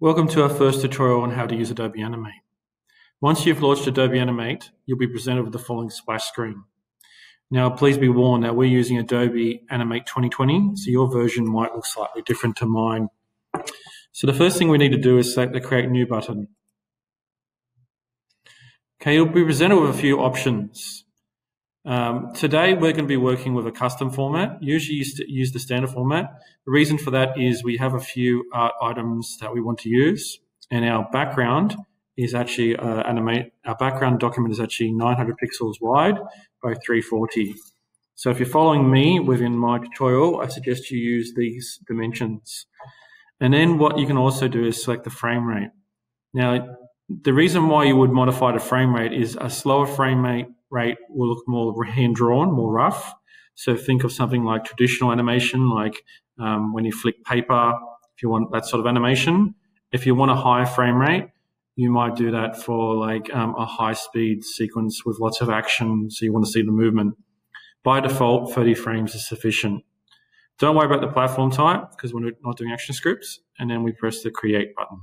Welcome to our first tutorial on how to use Adobe Animate. Once you've launched Adobe Animate, you'll be presented with the following splash screen. Now, please be warned that we're using Adobe Animate 2020, so your version might look slightly different to mine. So the first thing we need to do is select the Create New button. Okay, you'll be presented with a few options. Today, we're going to be working with a custom format. Usually you use the standard format. The reason for that is we have a few art items that we want to use, and our background is actually our background document is actually 900 pixels wide by 340. So if you're following me within my tutorial, I suggest you use these dimensions. And then what you can also do is select the frame rate. Now, the reason why you would modify the frame rate is a slower frame rate will look more hand-drawn, more rough. So think of something like traditional animation, like when you flick paper, if you want that sort of animation. If you want a higher frame rate, you might do that for like a high-speed sequence with lots of action, so you want to see the movement. By default, 30 frames is sufficient. Don't worry about the platform type because we're not doing action scripts, and then we press the Create button.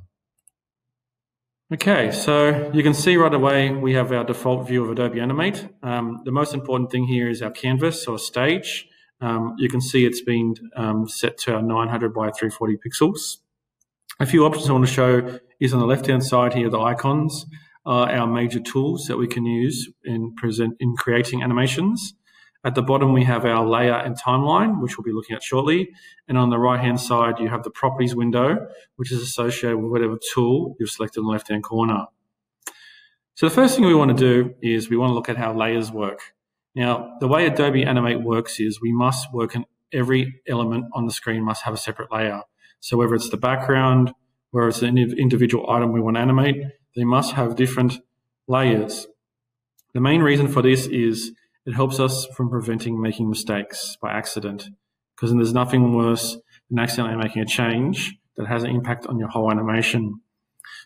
Okay, so you can see right away we have our default view of Adobe Animate. The most important thing here is our canvas or stage. You can see it's been set to our 900 by 340 pixels. A few options I want to show is on the left-hand side here, the icons are our major tools that we can use in creating animations. At the bottom, we have our layer and timeline, which we'll be looking at shortly. And on the right-hand side, you have the properties window, which is associated with whatever tool you've selected in the left-hand corner. So the first thing we want to do is we want to look at how layers work. Now, the way Adobe Animate works is we must work in every element on the screen must have a separate layer. So whether it's the background, whether it's an individual item we want to animate, they must have different layers. The main reason for this is it helps us from preventing making mistakes by accident, because there's nothing worse than accidentally making a change that has an impact on your whole animation.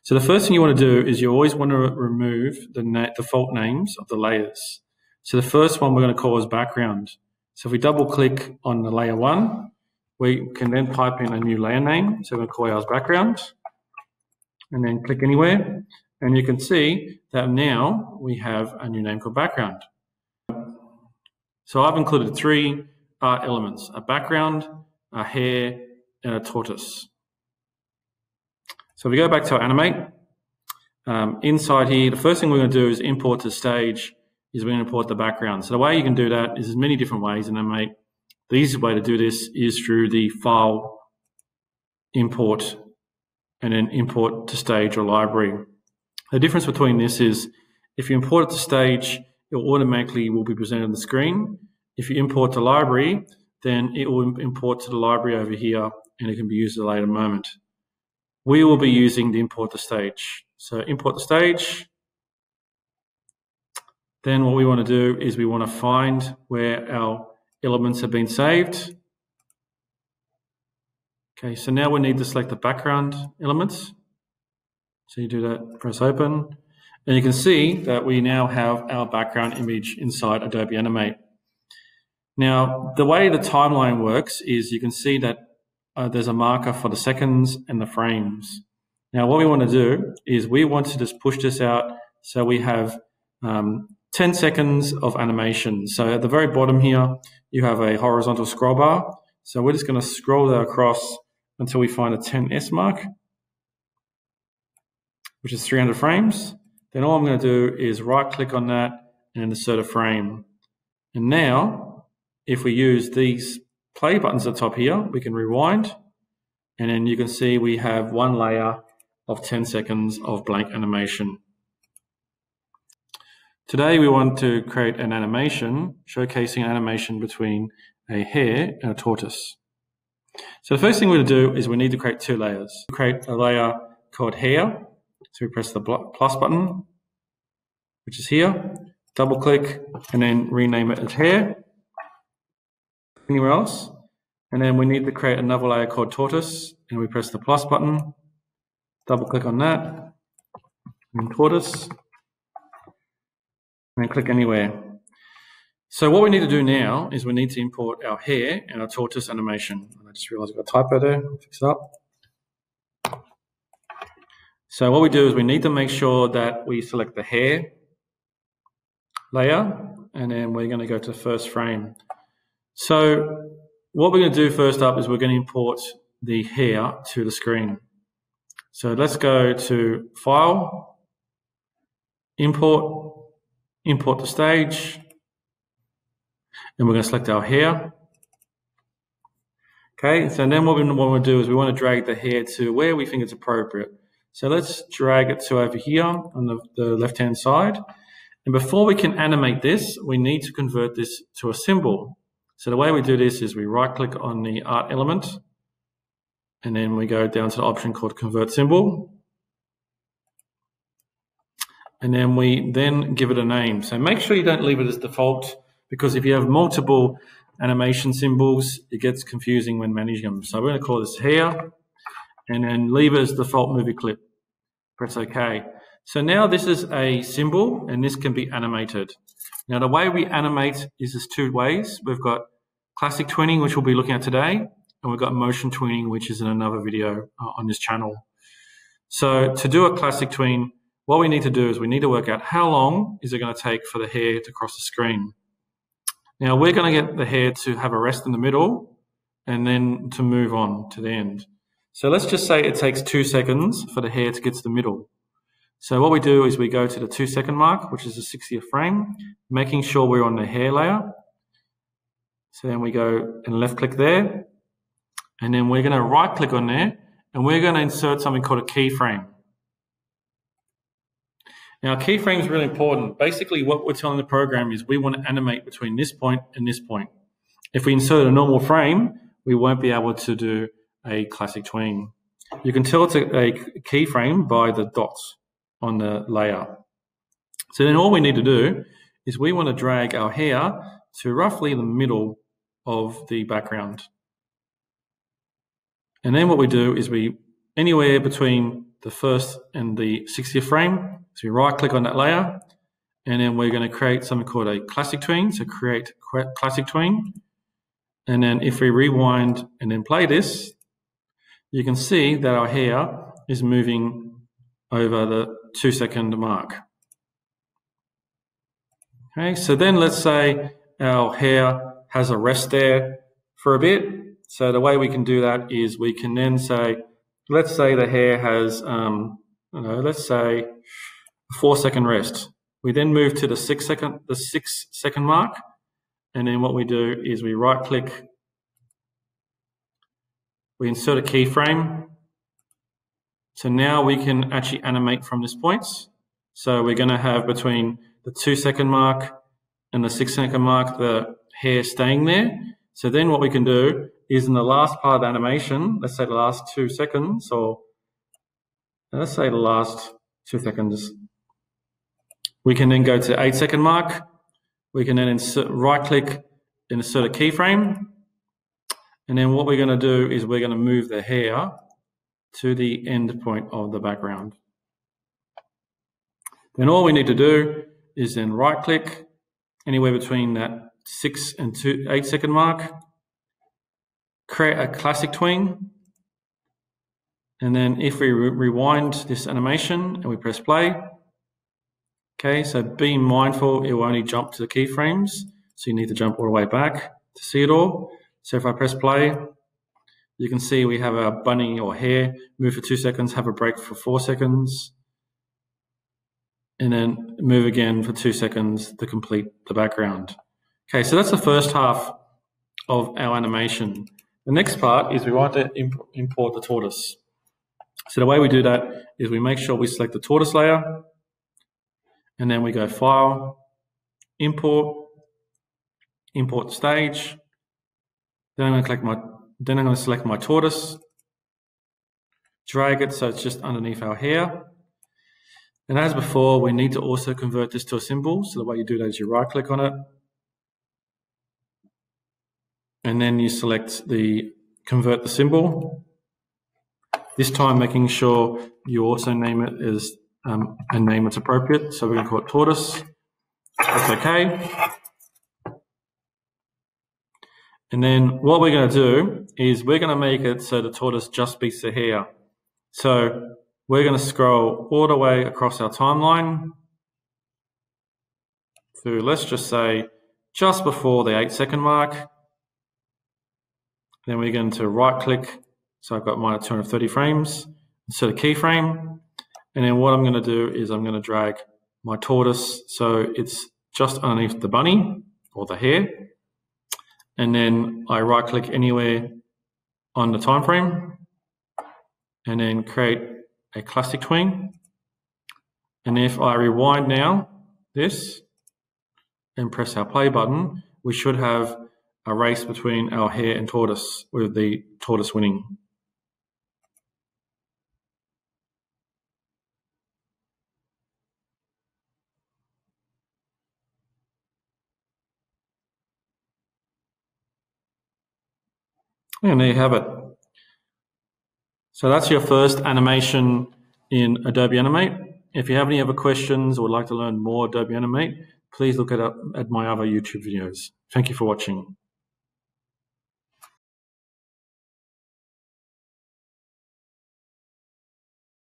So the first thing you want to do is you always want to remove the default names of the layers. So the first one we're going to call is background. So if we double click on the layer 1, we can then type in a new layer name. So we're going to call ours background and then click anywhere. And you can see that now we have a new name called background. So I've included 3 art elements: a background, a hair, and a tortoise. So if we go back to our Animate, inside here, the first thing we're going to do is import to stage, is we're going to import the background. So the way you can do that is there's many different ways in Animate. The easiest way to do this is through the File, Import, and then Import to Stage or Library. The difference between this is if you import it to stage, it automatically will be presented on the screen. If you import to library, then it will import to the library over here and it can be used at a later moment. We will be using the import to stage. So import to stage. Then what we want to do is we want to find where our elements have been saved. Okay, so now we need to select the background elements. So you do that, press open. And you can see that we now have our background image inside Adobe Animate. Now, the way the timeline works is you can see that there's a marker for the seconds and the frames. Now, what we want to do is we want to just push this out so we have 10 seconds of animation. So at the very bottom here, you have a horizontal scroll bar. So we're just going to scroll that across until we find a 10S mark, which is 300 frames. Then all I'm going to do is right-click on that and insert a frame. And now, if we use these play buttons at the top here, we can rewind. And then you can see we have one layer of 10 seconds of blank animation. Today, we want to create an animation showcasing an animation between a hare and a tortoise. So the first thing we're going to do is we need to create 2 layers. Create a layer called hare. So we press the plus button, which is here, double click, and then rename it as hair. Anywhere else. And then we need to create another layer called tortoise, and we press the plus button, double click on that, and tortoise, and then click anywhere. So what we need to do now is we need to import our hare and our tortoise animation. I just realized I've got a typo there, fix it up. So what we do is we need to make sure that we select the hair layer, and then we're going to go to first frame. So what we're going to do first up is we're going to import the hair to the screen. So let's go to File, Import the stage, and we're going to select our hair. Okay, so then what we want to do is we want to drag the hair to where we think it's appropriate. So let's drag it to over here on the left-hand side. And before we can animate this, we need to convert this to a symbol. So the way we do this is we right-click on the art element, and then we go down to the option called Convert Symbol. And then we then give it a name. So make sure you don't leave it as default, because if you have multiple animation symbols, it gets confusing when managing them. So we're going to call this hair, and then leave it as default movie clip. Press OK. So now this is a symbol, and this can be animated. Now the way we animate is there's two ways. We've got classic tweening, which we'll be looking at today, and we've got motion tweening, which is in another video on this channel. So to do a classic tween, what we need to do is we need to work out how long is it going to take for the hair to cross the screen. Now we're going to get the hair to have a rest in the middle and then to move on to the end. So let's just say it takes 2 seconds for the hair to get to the middle. So what we do is we go to the 2-second mark, which is the 60th frame, making sure we're on the hair layer. So then we go and left click there, and then we're going to right click on there, and we're going to insert something called a keyframe. Now, keyframe is really important. Basically, what we're telling the program is we want to animate between this point and this point. If we insert a normal frame, we won't be able to do a classic tween. You can tell it's a keyframe by the dots on the layer. So then all we need to do is we want to drag our hair to roughly the middle of the background. And then what we do is we, anywhere between the first and the 60th frame, so we right click on that layer, and then we're going to create something called a classic tween. So create classic tween. And then if we rewind and then play this, you can see that our hair is moving over the 2-second mark. Okay, so then let's say our hair has a rest there for a bit. So the way we can do that is we can then say, let's say the hair has, let's say a 4-second rest. We then move to the 6-second mark, and then what we do is we right click, we insert a keyframe. So now we can actually animate from this point. So we're going to have between the 2-second mark and the 6-second mark the hair staying there. So then what we can do is in the last part of the animation, let's say the last 2 seconds, or let's say the last 2 seconds, we can then go to 8-second mark. We can then right click, insert a keyframe. And then what we're going to do is we're going to move the hair to the end point of the background. Then all we need to do is then right click anywhere between that 6 and 8-second mark, create a classic tween, and then if we rewind this animation and we press play, okay, so be mindful it will only jump to the keyframes, so you need to jump all the way back to see it all. So if I press play, you can see we have our bunny or hair move for 2 seconds, have a break for 4 seconds, and then move again for 2 seconds to complete the background. Okay, so that's the first half of our animation. The next part is we want to import the tortoise. So the way we do that is we make sure we select the tortoise layer, and then we go File, Import Stage. Then I'm going to select my tortoise, drag it so it's just underneath our hair. And as before, we need to also convert this to a symbol. So the way you do that is you right click on it, and then you select the convert the symbol. This time making sure you also name it as a name that's appropriate. So we're going to call it tortoise. That's okay. And then what we're going to do is we're going to make it so the tortoise just beats the hair. So we're going to scroll all the way across our timeline to, let's just say, just before the 8-second mark. Then we're going to right click, so I've got mine at 230 frames, insert a keyframe, and then what I'm going to do is I'm going to drag my tortoise so it's just underneath the bunny or the hare, and then I right click anywhere on the time frame and then create a classic tween. And if I rewind now this and press our play button, we should have a race between our hare and tortoise, with the tortoise winning. And there you have it. So that's your first animation in Adobe Animate. If you have any other questions or would like to learn more Adobe Animate, please look at my other YouTube videos. Thank you for watching.